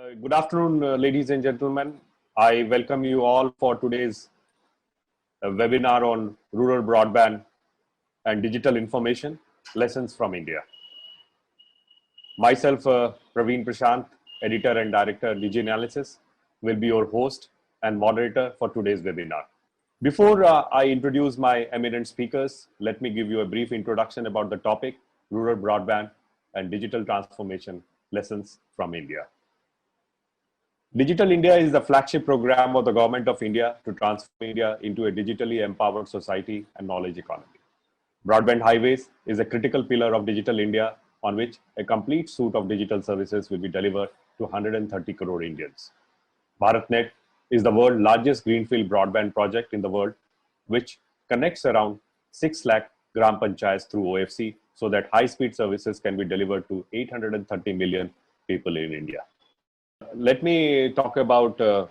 Good afternoon, ladies and gentlemen. I welcome you all for today's webinar on rural broadband and digital information lessons from India. Myself, Praveen Prashant, editor and director, Digi Analysis, will be your host and moderator for today's webinar. Before I introduce my eminent speakers, let me give you a brief introduction about the topic, rural broadband and digital transformation lessons from India. Digital India is the flagship program of the Government of India to transform India into a digitally empowered society and knowledge economy. Broadband highways is a critical pillar of Digital India on which a complete suite of digital services will be delivered to 130 crore Indians. BharatNet is the world's largest greenfield broadband project in the world, which connects around 6 lakh Gram Panchayats through OFC so that high-speed services can be delivered to 830 million people in India. Let me talk about two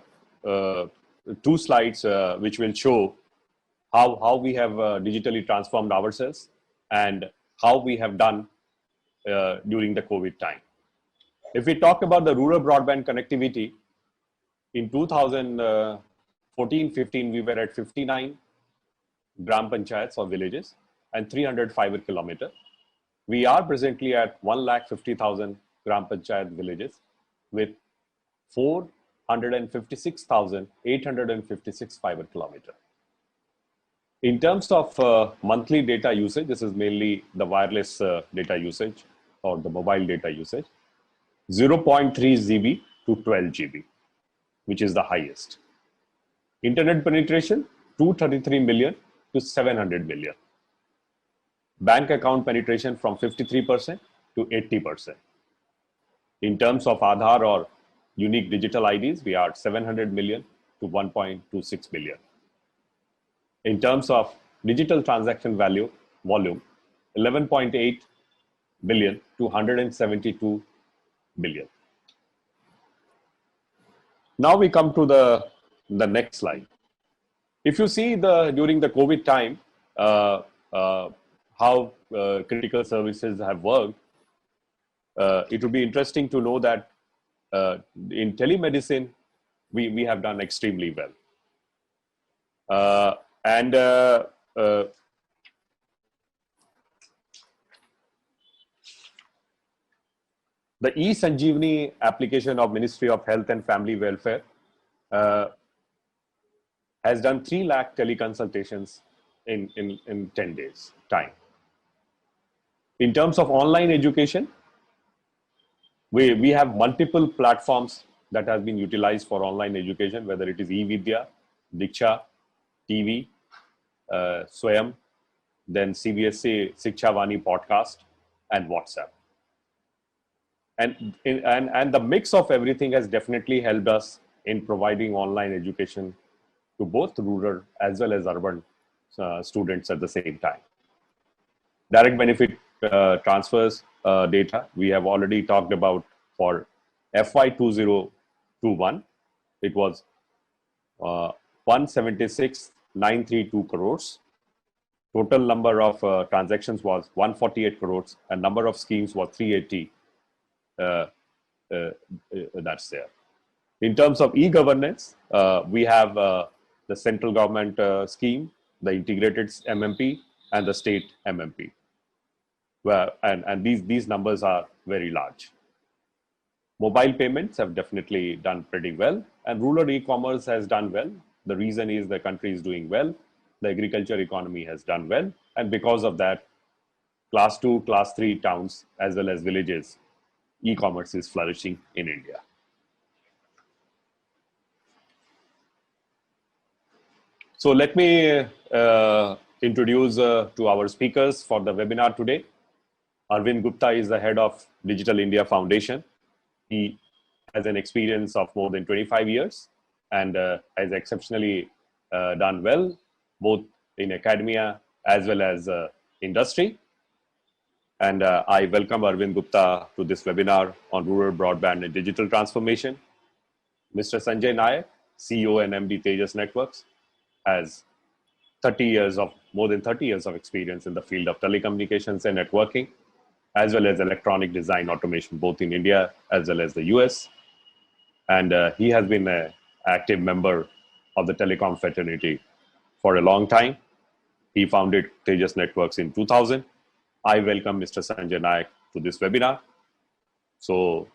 slides which will show how we have digitally transformed ourselves and how we have done during the COVID time. If we talk about the rural broadband connectivity, in 2014-15, we were at 59 Gram Panchayats or villages and 300 fiber kilometers. We are presently at 150,000 Gram Panchayat villages with 456,856 fiber kilometers. In terms of monthly data usage, this is mainly the wireless data usage or the mobile data usage, 0.3 GB to 12 GB, which is the highest. Internet penetration, 233 million to 700 million. Bank account penetration from 53% to 80%. In terms of Aadhaar or unique digital IDs, we are 700 million to 1.26 billion. In terms of digital transaction volume, 11.8 billion to 172 billion. Now we come to the next slide. If you see during the COVID time, how critical services have worked, it would be interesting to know that in telemedicine, we have done extremely well. The eSanjeevani application of Ministry of Health and Family Welfare has done 3 lakh teleconsultations in 10 days time. In terms of online education, we have multiple platforms that have been utilized for online education, whether it is eVidya, Diksha, TV, Swayam, then CBSE Shiksha Vani podcast, and WhatsApp. And the mix of everything has definitely helped us in providing online education to both rural as well as urban students at the same time. Direct benefit transfers data, we have already talked about for FY 2021, it was 176,932 crores. Total number of transactions was 148 crores and number of schemes was 380. That's there. In terms of e-governance, we have the central government scheme, the integrated MMP and the state MMP. And these numbers are very large. Mobile payments have definitely done pretty well, and rural e-commerce has done well. The reason is the country is doing well, the agriculture economy has done well, and because of that, class 2, class 3 towns as well as villages, e-commerce is flourishing in India. So let me introduce to our speakers for the webinar today. Arvind Gupta is the head of Digital India Foundation. He has an experience of more than 25 years and has exceptionally done well, both in academia as well as industry. And I welcome Arvind Gupta to this webinar on rural broadband and digital transformation. Mr. Sanjay Nayak, CEO and MD Tejas Networks, has more than 30 years of experience in the field of telecommunications and networking, as well as electronic design automation, both in India as well as the US. and he has been an active member of the telecom fraternity for a long time. He founded Tejas Networks in 2000. I welcome Mr. Sanjay Naik to this webinar. So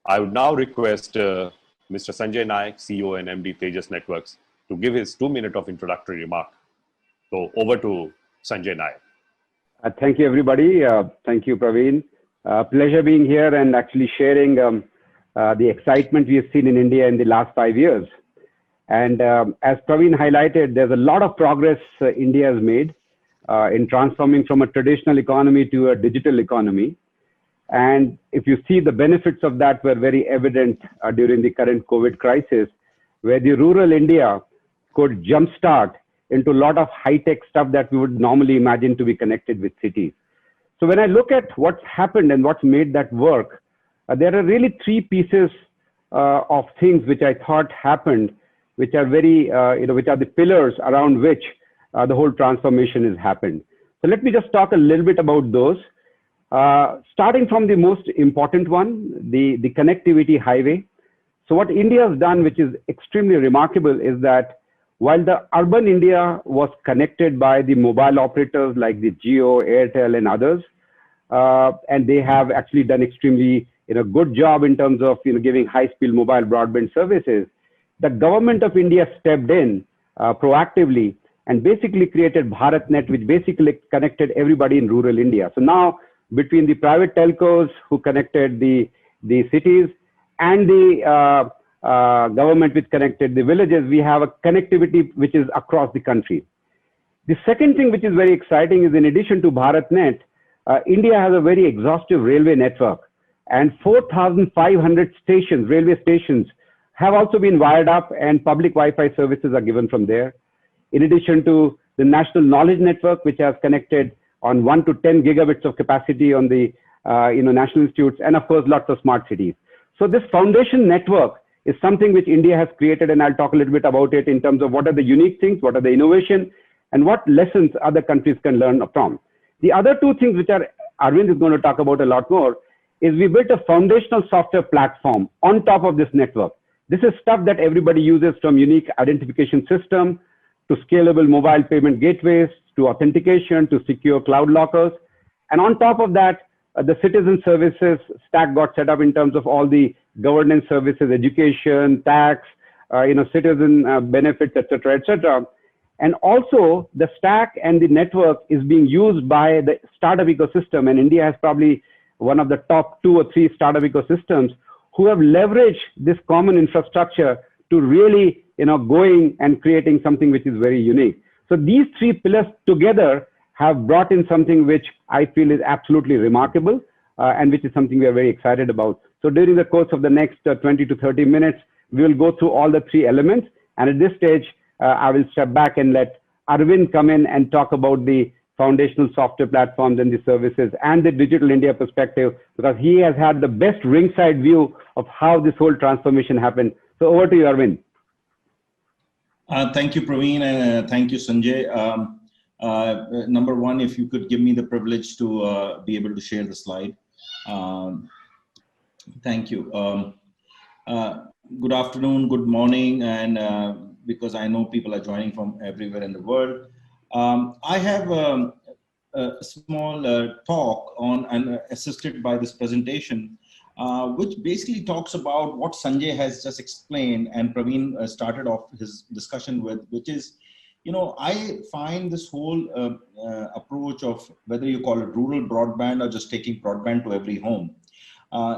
I would now request Mr. Sanjay Naik, CEO and MD Tejas Networks, to give his 2 minute of introductory remark. So over to Sanjay Naik. Thank you, everybody. Thank you, Praveen. Pleasure being here and actually sharing the excitement we have seen in India in the last 5 years. And as Praveen highlighted, there's a lot of progress India has made in transforming from a traditional economy to a digital economy. And if you see, the benefits of that were very evident during the current COVID crisis, where the rural India could jumpstart into a lot of high-tech stuff that we would normally imagine to be connected with cities. So when I look at what's happened and what's made that work, there are really 3 pieces of things which I thought happened, which are very, which are the pillars around which the whole transformation has happened. So let me just talk a little bit about those. Starting from the most important one, the connectivity highway. So what India has done, which is extremely remarkable, is that while the urban India was connected by the mobile operators like the Jio, Airtel, and others, and they have actually done extremely good job in terms of giving high-speed mobile broadband services, the government of India stepped in proactively and basically created BharatNet, which basically connected everybody in rural India. So now, between the private telcos who connected the cities and the government which connected the villages, we have a connectivity which is across the country. The second thing which is very exciting is, in addition to BharatNet, India has a very exhaustive railway network, and 4,500 stations, railway stations, have also been wired up, and public Wi-Fi services are given from there. In addition to the National Knowledge Network, which has connected on 1 to 10 gigabits of capacity on the national institutes, and of course, lots of smart cities. So this foundation network is something which India has created, and I'll talk a little bit about it in terms of what are the unique things, what are the innovation, and what lessons other countries can learn from. The other 2 things which Arvind is going to talk about a lot more is we built a foundational software platform on top of this network. This is stuff that everybody uses, from unique identification system to scalable mobile payment gateways, to authentication, to secure cloud lockers. And on top of that, the citizen services stack got set up in terms of all the governance services, education, tax, citizen benefits, etc., etc. And also the stack and the network is being used by the startup ecosystem. And India has probably one of the top 2 or 3 startup ecosystems who have leveraged this common infrastructure to really, going and creating something which is very unique. So these 3 pillars together have brought in something which I feel is absolutely remarkable, and which is something we are very excited about. So during the course of the next 20 to 30 minutes, we will go through all the 3 elements. And at this stage, I will step back and let Arvind come in and talk about the foundational software platforms and the services and the Digital India perspective, because he has had the best ringside view of how this whole transformation happened. So over to you, Arvind. Thank you, Praveen, and thank you, Sanjay. Number one, if you could give me the privilege to be able to share the slide. Thank you. Good afternoon, good morning, and because I know people are joining from everywhere in the world. I have a small talk on, and assisted by this presentation, which basically talks about what Sanjay has just explained and Praveen started off his discussion with, which is, I find this whole approach of whether you call it rural broadband or just taking broadband to every home.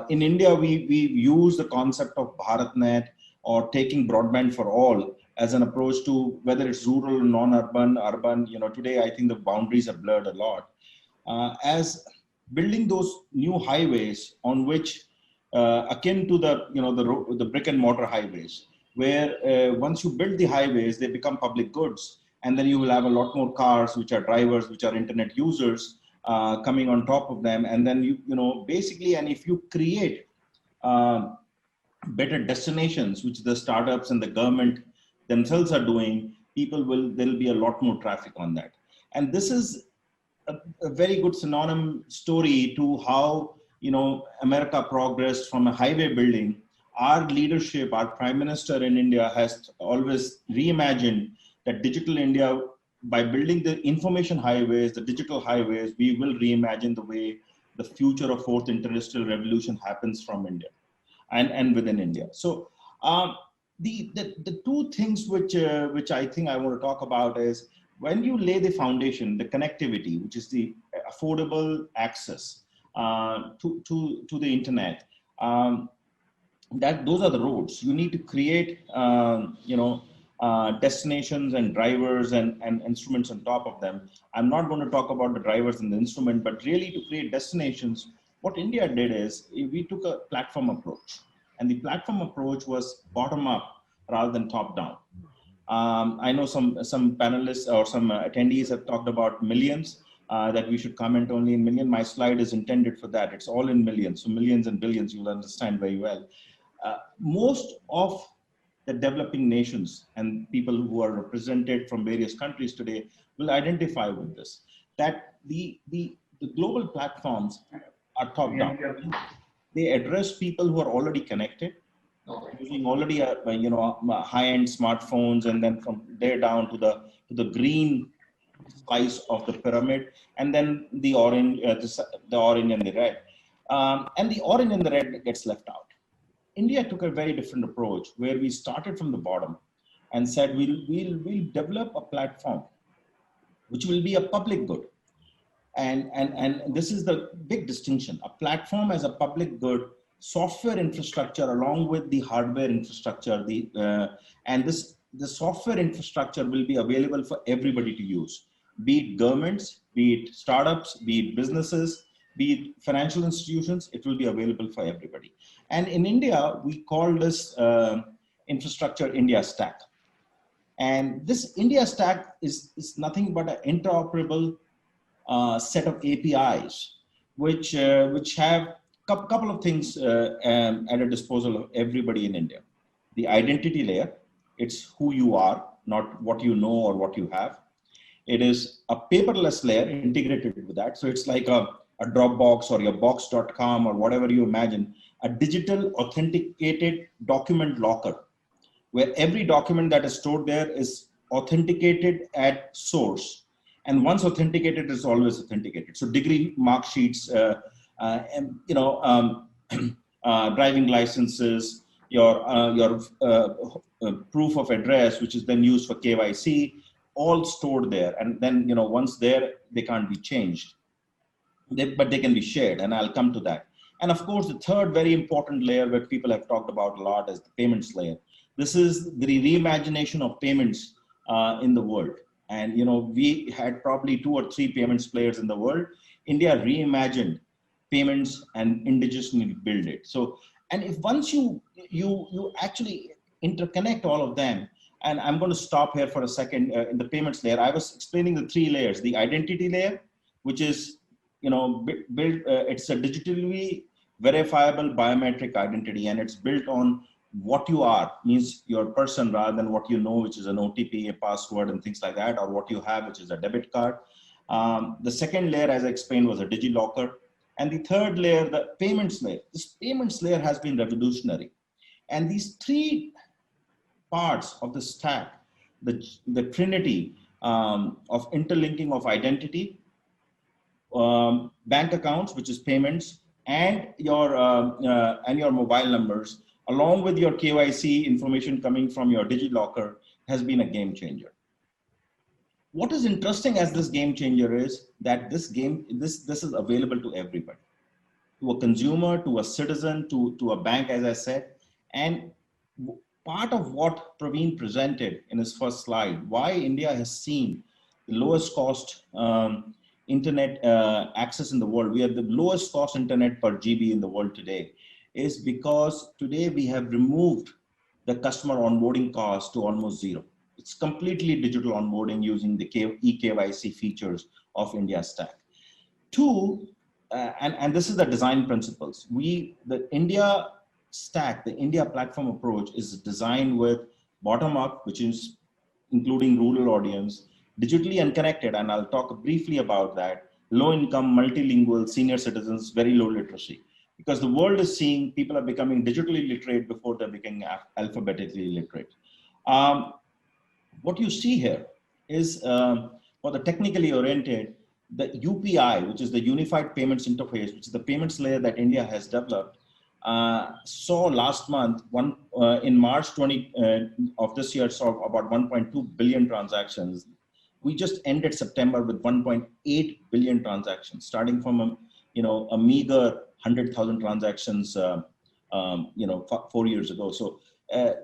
In India, we use the concept of BharatNet or taking broadband for all as an approach to whether it's rural, non-urban, urban. Today I think the boundaries are blurred a lot. As building those new highways on which akin to the brick and mortar highways, where once you build the highways, they become public goods, and then you will have a lot more cars, which are drivers, which are internet users, coming on top of them, and then basically, and if you create better destinations, which the startups and the government themselves are doing, there'll be a lot more traffic on that. And this is a very good synonym story to how America progressed from a highway building our leadership, our Prime Minister in India has always reimagined that digital India, by building the information highways, the digital highways, we will reimagine the way the future of fourth industrial revolution happens from India and within India. So the two things which I think I want to talk about is when you lay the foundation, the connectivity, which is the affordable access to the internet. That those are the roads. You need to create, destinations and drivers and instruments on top of them. I'm not going to talk about the drivers and the instrument, but really to create destinations. What India did is we took a platform approach, and the platform approach was bottom up rather than top down. I know some panelists or some attendees have talked about millions. That we should comment only in million. My slide is intended for that. It's all in millions. So millions and billions, you'll understand very well. Most of the developing nations and people who are represented from various countries today will identify with this, that the global platforms are top down. They address people who are already connected, using already high-end smartphones, and then from there down to the green slice of the pyramid, and then the orange, the orange and the red, and the orange and the red gets left out. India took a very different approach, where we started from the bottom and said we'll develop a platform which will be a public good, and this is the big distinction: a platform as a public good, software infrastructure along with the hardware infrastructure, the software infrastructure will be available for everybody to use, be it governments, be it startups, be it businesses, be it financial institutions. It will be available for everybody. And in India, we call this infrastructure India Stack. And this India Stack is nothing but an interoperable set of APIs, which have a couple of things at a disposal of everybody in India. The identity layer. It's who you are, not what you know or what you have. It is a paperless layer integrated with that. So it's like a Dropbox or your box.com or whatever you imagine, a digital authenticated document locker, where every document that is stored there is authenticated at source. And once authenticated, it's always authenticated. So degree mark sheets, driving licenses, your proof of address, which is then used for KYC, all stored there. And then, once there, they can't be changed, but they can be shared. And I'll come to that. And of course, the third very important layer that people have talked about a lot is the payments layer. This is the reimagination of payments in the world. And, we had probably 2 or 3 payments players in the world. India reimagined payments and indigenously build it. So, and if once you actually interconnect all of them, and I'm going to stop here for a second in the payments layer. I was explaining the 3 layers: the identity layer, which is built. It's a digitally verifiable biometric identity, and it's built on what you are, means your person, rather than what you know, which is an OTP, a password, and things like that, or what you have, which is a debit card. The second layer, as I explained, was a DigiLocker. And the third layer, the payments layer. This payments layer has been revolutionary. And these 3 parts of the stack, the trinity of interlinking of identity, bank accounts, which is payments, and your mobile numbers, along with your KYC information coming from your DigiLocker, has been a game changer. What is interesting as this game changer is that this is available to everybody, to a consumer, to a citizen, to a bank, as I said. And part of what Praveen presented in his first slide, why India has seen the lowest cost internet access in the world, we have the lowest cost internet per GB in the world today, is because today we have removed the customer onboarding cost to almost zero. It's completely digital onboarding using the eKYC features of India Stack. 2, and this is the design principles. The India Stack, the India platform approach, is designed with bottom up, which is including rural audience, digitally unconnected, and I'll talk briefly about that, low income, multilingual, senior citizens, very low literacy. because the world is seeing people are becoming digitally literate before they're becoming alphabetically literate. What you see here is for the technically oriented, the UPI, which is the Unified Payments Interface, which is the payments layer that India has developed, saw last month, in March of this year, saw about 1.2 billion transactions. We just ended September with 1.8 billion transactions, starting from a meager 100,000 transactions, 4 years ago. So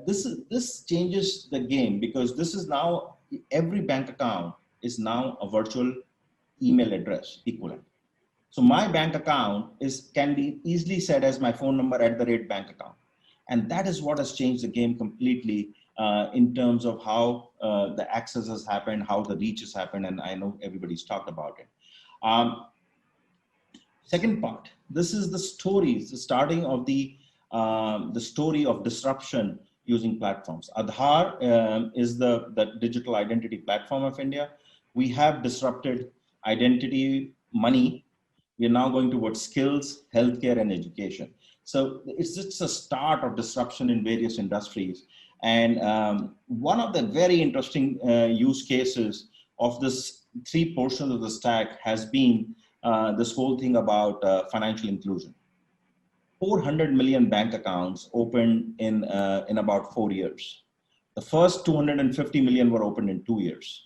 this changes the game, because this is now every bank account is now a virtual email address equivalent. So my bank account can be easily said as my phone number @bank account. And that is what has changed the game completely in terms of how the access has happened, how the reach has happened. And I know everybody's talked about it. Second part, this is the stories, the starting of the story of disruption using platforms. Aadhaar is the digital identity platform of India. We have disrupted identity, money. We are now going towards skills, healthcare, and education. So it's just a start of disruption in various industries. And one of the very interesting use cases of this 3 portions of the stack has been this whole thing about financial inclusion. 400 million bank accounts opened in about 4 years. The first 250 million were opened in 2 years.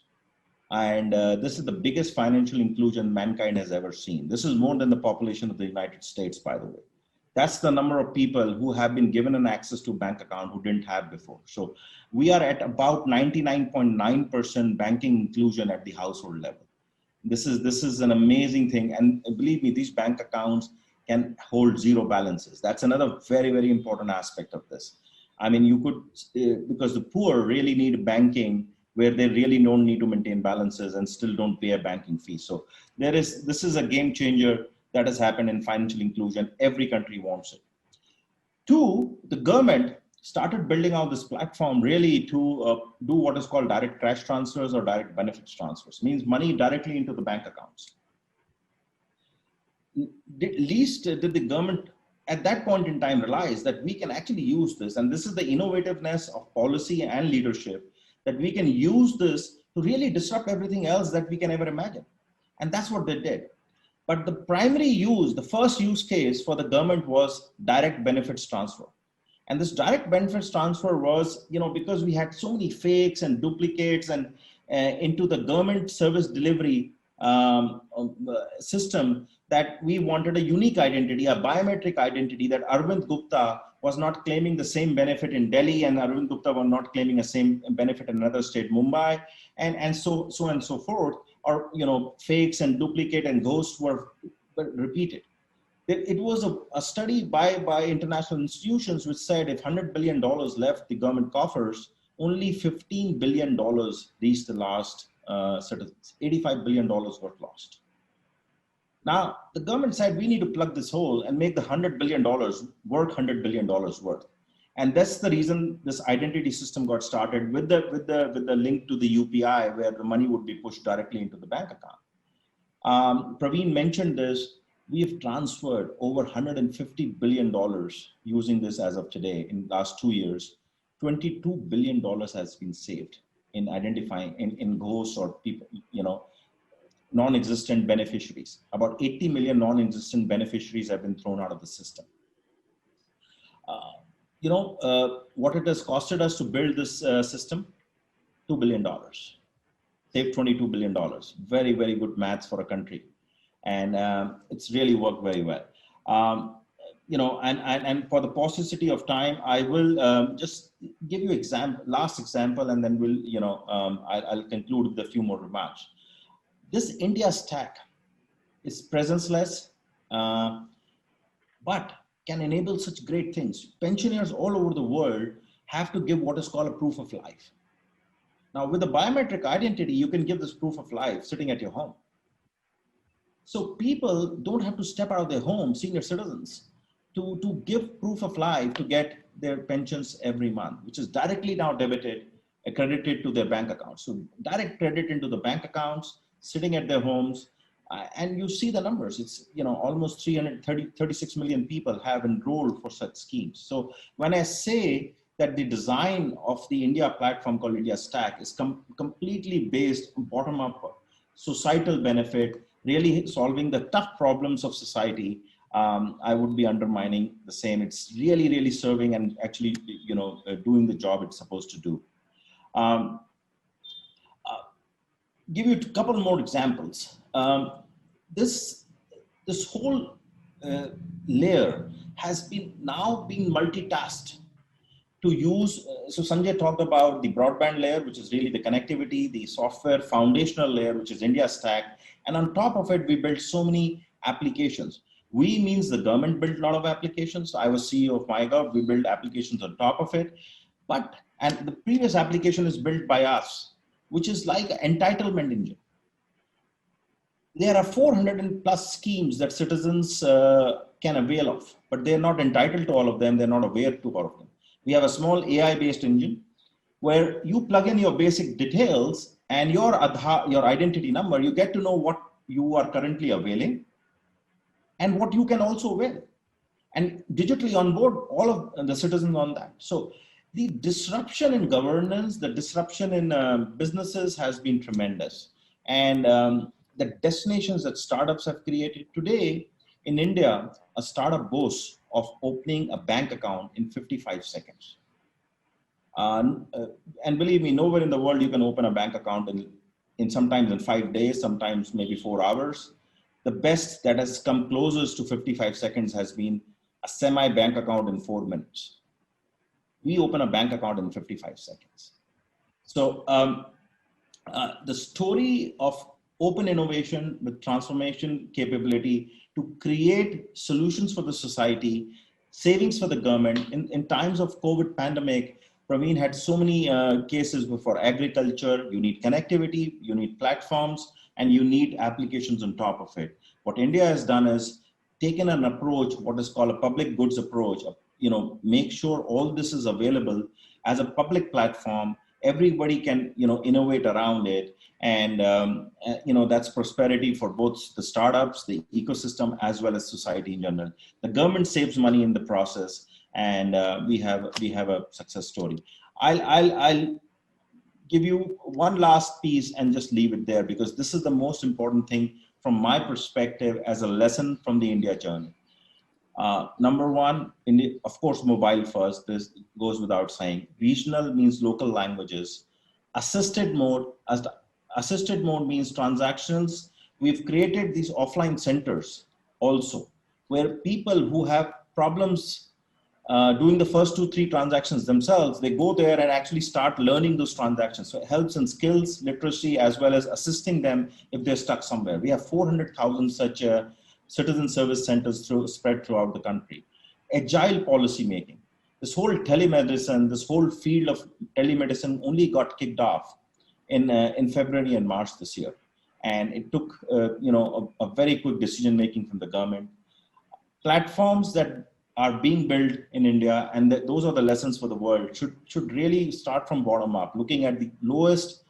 And this is the biggest financial inclusion mankind has ever seen. This is more than the population of the United States, by the way. That's the number of people who have been given an access to bank account who didn't have before. So we are at about 99.9% banking inclusion at the household level. This is an amazing thing. And believe me, these bank accounts can hold 0 balances. That's another very, very important aspect of this. I mean, you could, because the poor really need banking where they really don't need to maintain balances and still don't pay a banking fee. So this is a game changer that has happened in financial inclusion. Every country wants it. 2, the government started building out this platform really to do what is called direct cash transfers or direct benefits transfers, means money directly into the bank accounts. Least did the government at that point in time realize that we can actually use this, and this is the innovativeness of policy and leadership, that we can use this to really disrupt everything else that we can ever imagine. And that's what they did. But the primary use, the first use case for the government was direct benefits transfer. And this direct benefits transfer was, because we had so many fakes and duplicates and into the government service delivery system, that we wanted a unique identity, a biometric identity, that Arvind Gupta was not claiming the same benefit in Delhi and Arvind Gupta was not claiming the same benefit in another state, Mumbai, and so on and so forth, or fakes and duplicate and ghosts were repeated. It was a study by international institutions which said if $100 billion left the government coffers, only $15 billion reached the last citizens. $85 billion were lost. Now, the government said we need to plug this hole and make the $100 billion worth $100 billion worth. And that's the reason this identity system got started with the link to the UPI, where the money would be pushed directly into the bank account. Praveen mentioned this. We have transferred over $150 billion using this as of today. In the last 2 years, $22 billion has been saved in identifying in ghosts or people, non-existent beneficiaries. About 80 million non-existent beneficiaries have been thrown out of the system. What it has costed us to build this system? $2 billion. Saved $22 billion. Very, very good maths for a country. And it's really worked very well. And for the paucity of time, I will just give you last example, and then I'll conclude with a few more remarks. This India stack is presence-less, but can enable such great things. Pensioners all over the world have to give what is called a proof of life. Now, with a biometric identity, you can give this proof of life sitting at your home. So people don't have to step out of their home, senior citizens, to give proof of life to get their pensions every month, which is directly now credited to their bank accounts. So direct credit into the bank accounts, sitting at their homes. And you see the numbers. It's, almost 36 million people have enrolled for such schemes. So when I say that the design of the India platform called India Stack is completely based on bottom-up societal benefit, really solving the tough problems of society, I would be undermining the same. It's really, really serving and actually, doing the job it's supposed to do. Give you a couple more examples. This whole layer has now been multitasked to use. So Sanjay talked about the broadband layer, which is really the connectivity, the software foundational layer, which is India Stack. And on top of it, we built so many applications. We means the government built a lot of applications. I was CEO of MyGov, we built applications on top of it. And the previous application is built by us, which is like an entitlement engine. There are 400 plus schemes that citizens can avail of, but they're not entitled to all of them. They're not aware to all of them. We have a small AI-based engine where you plug in your basic details and your Aadhaar, your identity number, you get to know what you are currently availing and what you can also avail. And digitally onboard all of the citizens on that. So the disruption in governance, the disruption in businesses has been tremendous. And the destinations that startups have created today in India, a startup boasts of opening a bank account in 55 seconds. And believe me, nowhere in the world you can open a bank account in sometimes in 5 days, sometimes maybe 4 hours. The best that has come closest to 55 seconds has been a semi-bank account in 4 minutes. We open a bank account in 55 seconds. So the story of open innovation with transformation capability to create solutions for the society, savings for the government. In times of COVID pandemic, Praveen had so many cases for agriculture. You need connectivity, you need platforms, and you need applications on top of it. What India has done is taken an approach, what is called a public goods approach, make sure all this is available as a public platform. Everybody can, innovate around it. And, that's prosperity for both the startups, the ecosystem, as well as society in general. The government saves money in the process, and we have a success story. I'll give you one last piece and just leave it there, because this is the most important thing from my perspective as a lesson from the India journey. Number one, of course, mobile first, this goes without saying. Regional means local languages. Assisted mode means transactions. We've created these offline centers also, where people who have problems doing the first 2-3 transactions themselves, they go there and actually start learning those transactions. So it helps in skills, literacy, as well as assisting them if they're stuck somewhere. We have 400,000 such citizen service centers spread throughout the country. Agile policy making. This whole telemedicine, this whole field of telemedicine only got kicked off in February and March this year. And it took a very quick decision making from the government. Platforms that are being built in India, and those are the lessons for the world, should really start from bottom up, looking at the lowest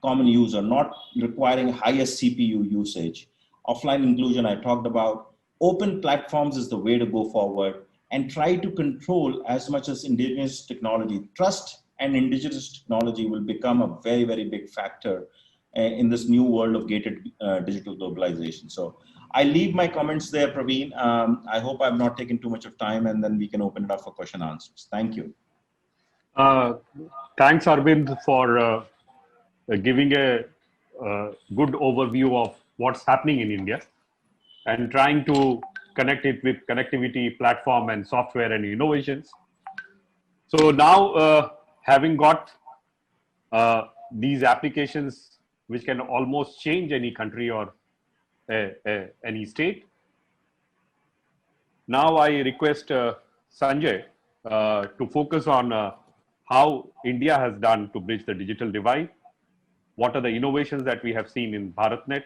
common user, not requiring highest CPU usage. Offline inclusion, I talked about. Open platforms is the way to go forward, and try to control as much as indigenous technology. Trust and indigenous technology will become a very, very big factor in this new world of gated digital globalization. So I leave my comments there, Praveen. I hope I've not taken too much of time, and then we can open it up for question and answers. Thank you. Thanks, Arvind, for giving a good overview of what's happening in India and trying to connect it with connectivity, platform, and software and innovations. So now, having got these applications which can almost change any country or any state, now I request Sanjay to focus on how India has done to bridge the digital divide, what are the innovations that we have seen in BharatNet,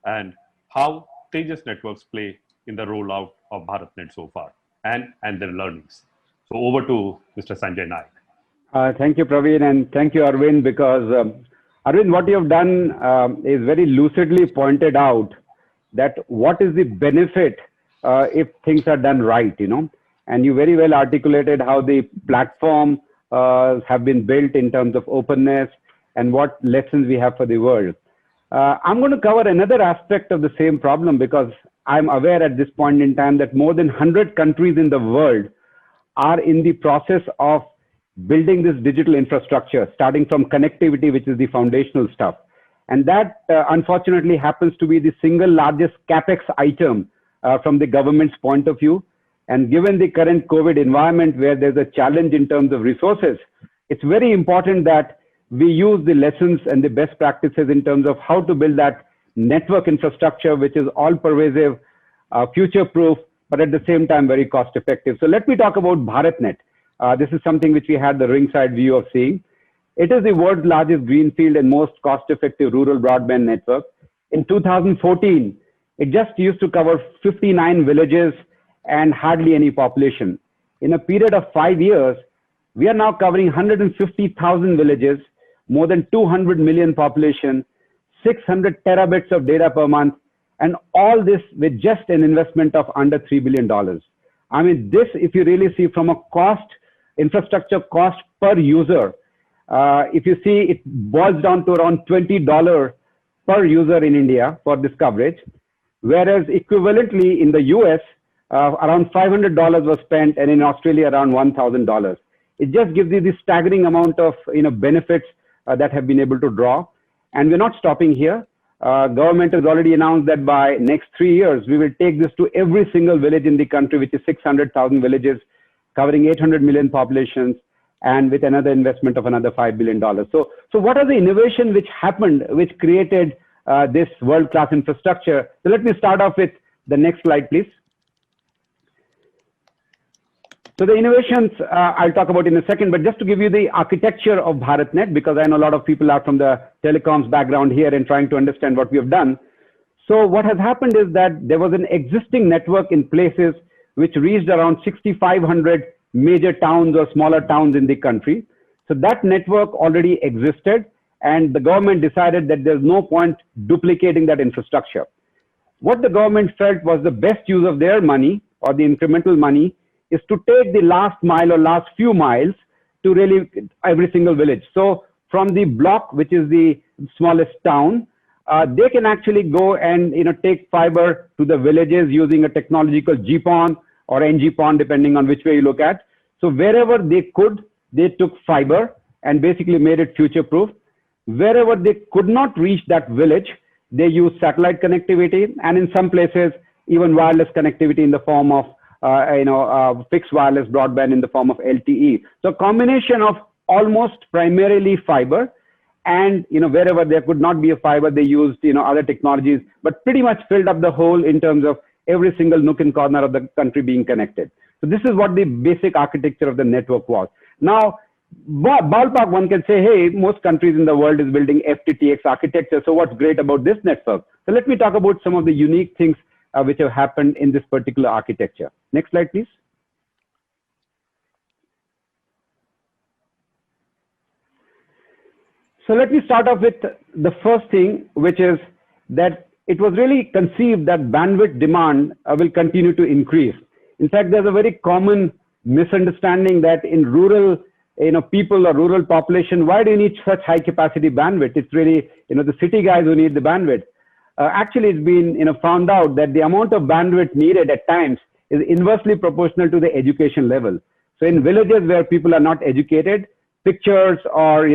and how Tejas networks play in the rollout of BharatNet so far, and their learnings. So over to Mr. Sanjay Naik. Thank you, Praveen, and thank you, Arvind, because Arvind, what you have done is very lucidly pointed out that what is the benefit if things are done right, you know. And you very well articulated how the platform have been built in terms of openness and what lessons we have for the world. I'm going to cover another aspect of the same problem, because I'm aware at this point in time that more than 100 countries in the world are in the process of building this digital infrastructure, starting from connectivity, which is the foundational stuff. And that unfortunately happens to be the single largest capex item from the government's point of view. And given the current COVID environment where there's a challenge in terms of resources, it's very important that we use the lessons and the best practices in terms of how to build that network infrastructure, which is all pervasive, future-proof, but at the same time, very cost-effective. So let me talk about BharatNet. This is something which we had the ringside view of seeing. It is the world's largest greenfield and most cost-effective rural broadband network. In 2014, it just used to cover 59 villages and hardly any population. In a period of 5 years, we are now covering 150,000 villages, more than 200 million population, 600 terabits of data per month, and all this with just an investment of under $3 billion. I mean, this, if you really see from a cost, infrastructure cost per user, if you see, it boils down to around $20 per user in India for this coverage, whereas equivalently in the US, around $500 was spent, and in Australia around $1,000. It just gives you this staggering amount of benefits that have been able to draw. And we're not stopping here. Government has already announced that by next 3 years, we will take this to every single village in the country, which is 600,000 villages, covering 800 million populations, and with another investment of another $5 billion. So what are the innovations which happened, which created this world-class infrastructure? So let me start off with the next slide, please. So the innovations I'll talk about in a second, but just to give you the architecture of BharatNet, because I know a lot of people are from the telecoms background here and trying to understand what we have done. So what has happened is that there was an existing network in places which reached around 6,500 major towns or smaller towns in the country. So that network already existed, and the government decided that there's no point duplicating that infrastructure. What the government felt was the best use of their money, or the incremental money, is to take the last mile or last few miles to really every single village. So from the block, which is the smallest town, they can actually go and take fiber to the villages using a technology called GPON or NGPON, depending on which way you look at. So wherever they could, they took fiber and basically made it future-proof. Wherever they could not reach that village, they used satellite connectivity, and in some places, even wireless connectivity in the form of fixed wireless broadband in the form of LTE. So a combination of almost primarily fiber, and wherever there could not be a fiber, they used other technologies, but pretty much filled up the whole in terms of every single nook and corner of the country being connected. So this is what the basic architecture of the network was. Now, ballpark one can say, hey, most countries in the world is building FTTX architecture. So what's great about this network? So let me talk about some of the unique things which have happened in this particular architecture. Next slide, please. So let me start off with the first thing, which is that it was really conceived that bandwidth demand will continue to increase. In fact, there's a very common misunderstanding that in rural people or rural population, why do you need such high capacity bandwidth? It's really the city guys who need the bandwidth. Actually, it's been found out that the amount of bandwidth needed at times is inversely proportional to the education level. So in villages where people are not educated, pictures or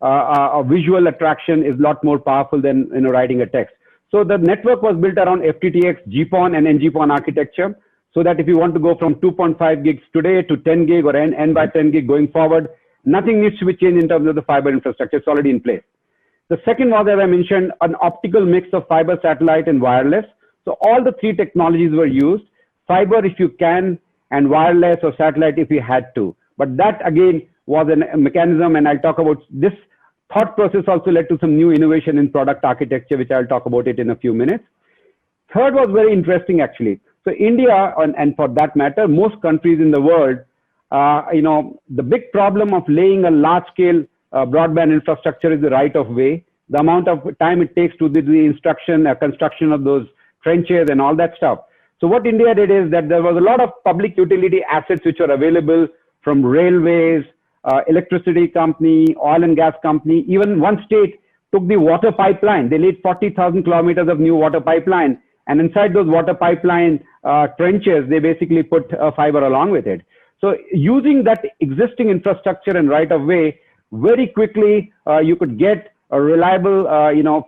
a visual attraction is a lot more powerful than writing a text. So the network was built around FTTX, GPON, and NGPON architecture, so that if you want to go from 2.5 gigs today to 10 gig or N by 10 gig going forward, nothing needs to be changed in terms of the fiber infrastructure. It's already in place. The second was, as I mentioned, an optical mix of fiber, satellite, and wireless. So all the three technologies were used: fiber if you can, and wireless or satellite if you had to. But that again was a mechanism, and I'll talk about this thought process also led to some new innovation in product architecture, which I'll talk about it in a few minutes. Third was very interesting actually. So India, and for that matter, most countries in the world, the big problem of laying a large scale broadband infrastructure is the right of way. The amount of time it takes to do the construction of those trenches and all that stuff. So what India did is that there was a lot of public utility assets which were available from railways, electricity company, oil and gas company. Even one state took the water pipeline. They laid 40,000 kilometers of new water pipeline. And inside those water pipeline trenches, they basically put fiber along with it. So using that existing infrastructure and right of way, very quickly you could get a reliable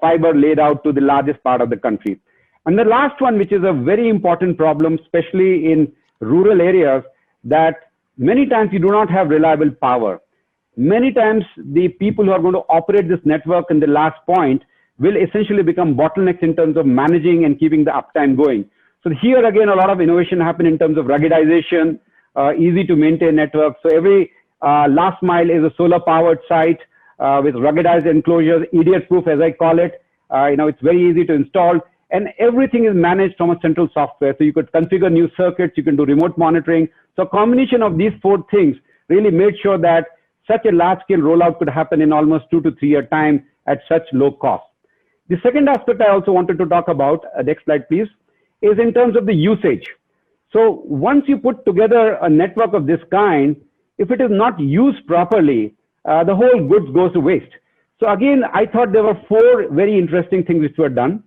fiber laid out to the largest part of the country. And the last one, which is a very important problem, especially in rural areas, that many times you do not have reliable power. Many times the people who are going to operate this network in the last point will essentially become bottlenecks in terms of managing and keeping the uptime going. So here again, a lot of innovation happened in terms of ruggedization, easy to maintain network. So every last mile is a solar powered site with ruggedized enclosures, idiot proof as I call it. It's very easy to install, and everything is managed from a central software. So you could configure new circuits, you can do remote monitoring. So a combination of these four things really made sure that such a large scale rollout could happen in almost 2 to 3 year time at such low cost. The second aspect I also wanted to talk about, next slide please, is in terms of the usage. So once you put together a network of this kind, if it is not used properly, the whole goods goes to waste. So again, I thought there were 4 very interesting things which were done.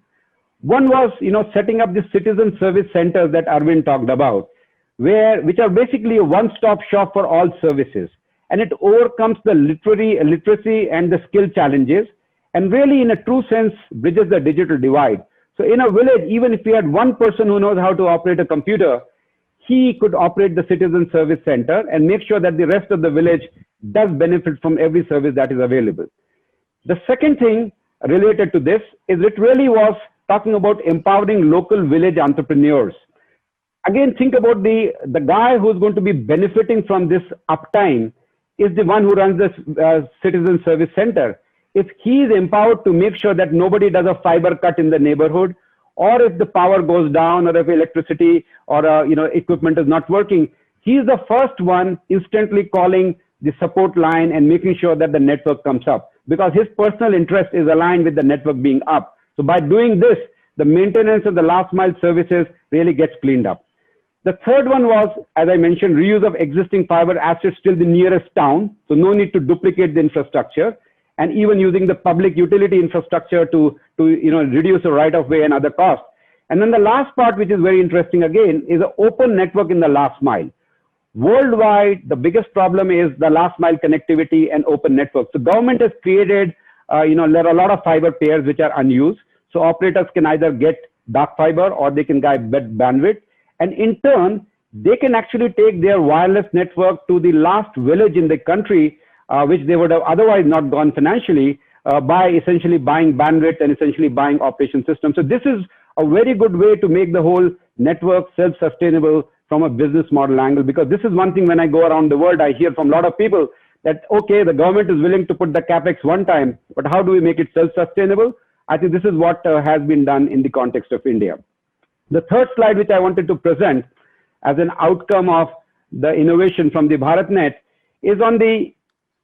One was, setting up the citizen service centers that Arvind talked about, which are basically a one-stop shop for all services. And it overcomes the literacy and the skill challenges, and really in a true sense bridges the digital divide. So in a village, even if we had one person who knows how to operate a computer, he could operate the citizen service center and make sure that the rest of the village does benefit from every service that is available. The second thing related to this is it really was talking about empowering local village entrepreneurs. Again, think about the guy who's going to be benefiting from this uptime is the one who runs the citizen service center. If he is empowered to make sure that nobody does a fiber cut in the neighborhood, or if the power goes down, or if electricity or equipment is not working, he is the first one instantly calling the support line and making sure that the network comes up, because his personal interest is aligned with the network being up. So by doing this, the maintenance of the last mile services really gets cleaned up. The third one was, as I mentioned, reuse of existing fiber assets till the nearest town. So no need to duplicate the infrastructure, and even using the public utility infrastructure to reduce the right of way and other costs. And then the last part, which is very interesting again, is an open network in the last mile. Worldwide, the biggest problem is the last mile connectivity and open networks. The government has created, there are a lot of fiber pairs which are unused. So operators can either get dark fiber or they can get bandwidth. And in turn, they can actually take their wireless network to the last village in the country, which they would have otherwise not gone financially, by essentially buying bandwidth and essentially buying operation systems. So this is a very good way to make the whole network self-sustainable from a business model angle, because this is one thing when I go around the world, I hear from a lot of people that, okay, the government is willing to put the capex one time, but how do we make it self-sustainable? I think this is what has been done in the context of India. The third slide, which I wanted to present as an outcome of the innovation from the BharatNet, is on the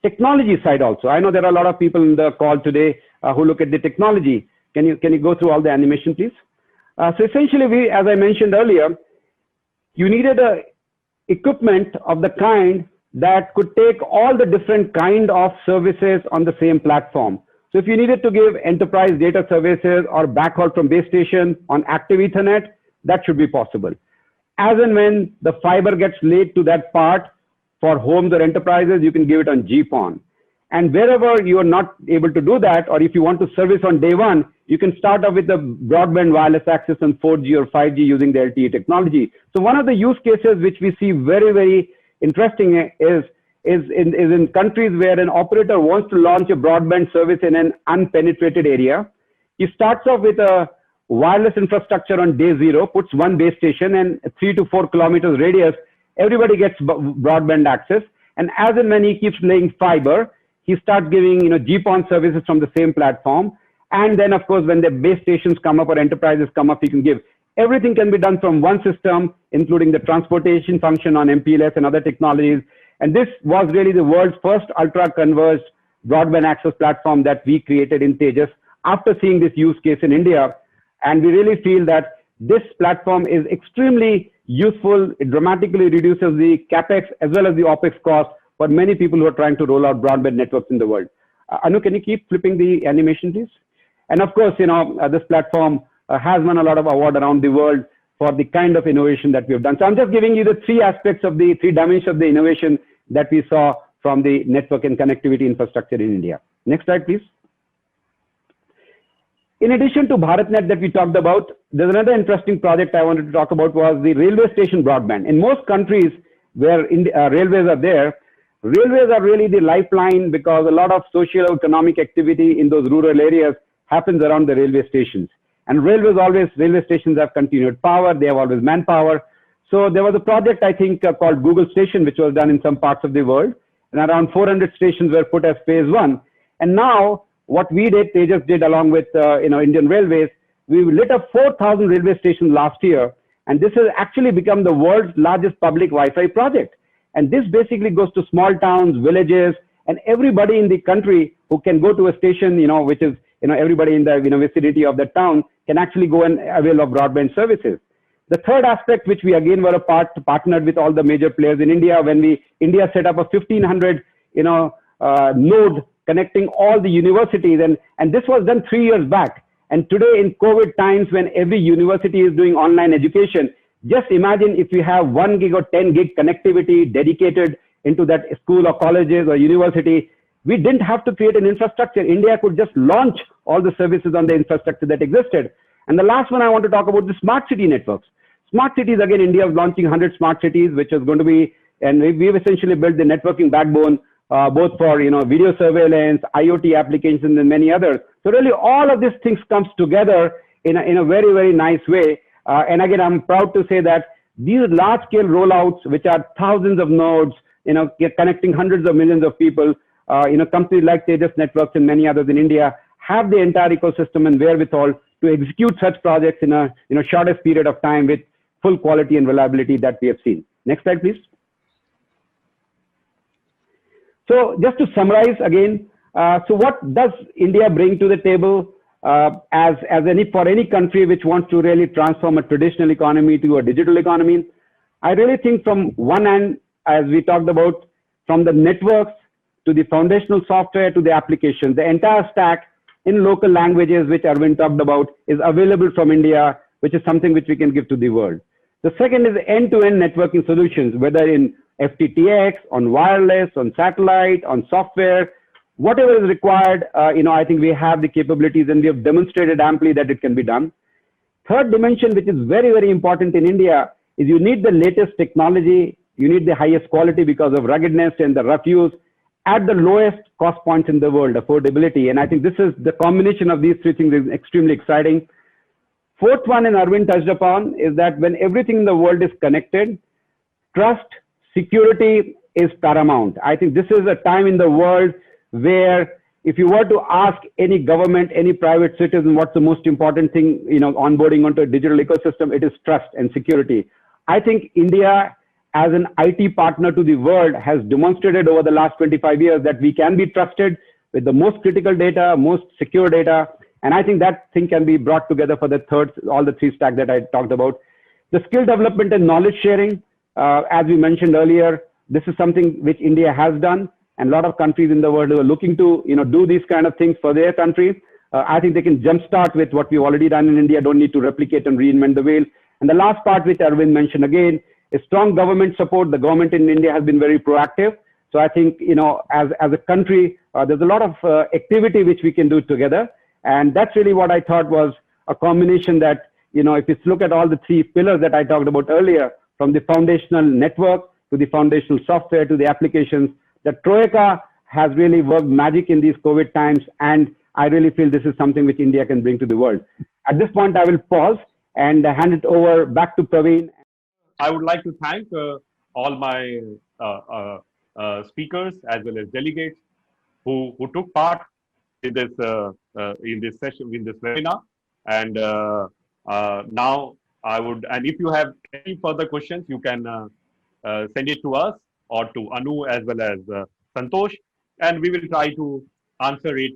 technology side also. I know there are a lot of people in the call today who look at the technology. Can you go through all the animation, please? So essentially, as I mentioned earlier, you needed a equipment of the kind that could take all the different kind of services on the same platform. So if you needed to give enterprise data services or backhaul from base station on active Ethernet, that should be possible. As and when the fiber gets laid to that part for homes or enterprises, you can give it on GPON. And wherever you are not able to do that, or if you want to service on day one, you can start off with the broadband wireless access on 4G or 5G using the LTE technology. So one of the use cases which we see very, very interesting is in countries where an operator wants to launch a broadband service in an unpenetrated area. He starts off with a wireless infrastructure on day 0, puts one base station, and 3 to 4 kilometers radius, everybody gets broadband access. And as and when he keeps laying fiber, he starts giving GPON services from the same platform. And then, of course, when the base stations come up or enterprises come up, he can give. Everything can be done from one system, including the transportation function on MPLS and other technologies. And this was really the world's first ultra-converged broadband access platform that we created in Tejas after seeing this use case in India. And we really feel that this platform is extremely useful. It dramatically reduces the capex as well as the opex cost for many people who are trying to roll out broadband networks in the world. Anu, can you keep flipping the animation, please? And of course, this platform has won a lot of awards around the world for the kind of innovation that we have done. So I'm just giving you the three aspects of the three dimensions of the innovation that we saw from the network and connectivity infrastructure in India. Next slide, please. In addition to BharatNet that we talked about, there's another interesting project I wanted to talk about was the railway station broadband. In most countries where railways are there, railways are really the lifeline because a lot of socio-economic activity in those rural areas happens around the railway stations. And railway stations have continued power, they have always manpower. So there was a project, I think, called Google Station, which was done in some parts of the world. And around 400 stations were put as phase one. And now what we did, Tejas did along with Indian Railways, we lit up 4,000 railway stations last year. And this has actually become the world's largest public Wi-Fi project. And this basically goes to small towns, villages, and everybody in the country who can go to a station, which is, everybody in the vicinity of the town can actually go and avail of broadband services. The third aspect, which we again were partnered with all the major players in India, when India set up a 1,500, node connecting all the universities, and this was done 3 years back. And today in COVID times, when every university is doing online education, just imagine if you have 1 gig or 10 gig connectivity dedicated into that school or colleges or university. We didn't have to create an infrastructure. India could just launch all the services on the infrastructure that existed. And the last one I want to talk about, the smart city networks. Smart cities, again, India is launching 100 smart cities, which is going to be, and we've essentially built the networking backbone, both for, video surveillance, IoT applications, and many others. So really all of these things comes together in a very, very nice way. And again, I'm proud to say that these large scale rollouts, which are thousands of nodes, connecting hundreds of millions of people, companies like Tejas Networks and many others in India have the entire ecosystem and wherewithal to execute such projects in a shortest period of time with full quality and reliability that we have seen. Next slide, please. So just to summarize again, so what does India bring to the table for any country which wants to really transform a traditional economy to a digital economy? I really think from one end, as we talked about, from the networks to the foundational software to the application, the entire stack in local languages, which Arvind talked about, is available from India, which is something which we can give to the world. The second is end-to-end networking solutions, whether in FTTX, on wireless, on satellite, on software, whatever is required. I think we have the capabilities and we have demonstrated amply that it can be done. Third dimension, which is very, very important in India, is you need the latest technology, you need the highest quality because of ruggedness and the rough use at the lowest cost points in the world, affordability. And I think this is the combination of these three things is extremely exciting. Fourth one, and Arvind touched upon, is that when everything in the world is connected, trust, security is paramount. I think this is a time in the world where if you were to ask any government, any private citizen, what's the most important thing, onboarding onto a digital ecosystem, it is trust and security. I think India, as an IT partner to the world, has demonstrated over the last 25 years that we can be trusted with the most critical data, most secure data. And I think that thing can be brought together for the all the three stacks that I talked about. The skill development and knowledge sharing, as we mentioned earlier, this is something which India has done. And a lot of countries in the world who are looking to do these kind of things for their countries. I think they can jumpstart with what we've already done in India, don't need to replicate and reinvent the wheel. And the last part, which Arvind mentioned again, is strong government support. The government in India has been very proactive. So I think, as a country, there's a lot of activity which we can do together. And that's really what I thought was a combination that, if you look at all the three pillars that I talked about earlier, from the foundational network to the foundational software to the applications, the Troika has really worked magic in these COVID times. And I really feel this is something which India can bring to the world. At this point, I will pause and hand it over back to Praveen. I would like to thank all my speakers as well as delegates who took part in this session, in this webinar. And now I would, and if you have any further questions, you can send it to us or to Anu as well as Santosh, and we will try to answer it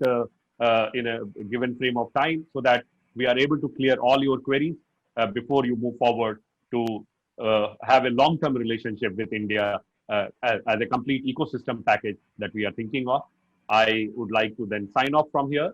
in a given frame of time so that we are able to clear all your queries before you move forward to have a long-term relationship with India as a complete ecosystem package that we are thinking of. I would like to then sign off from here.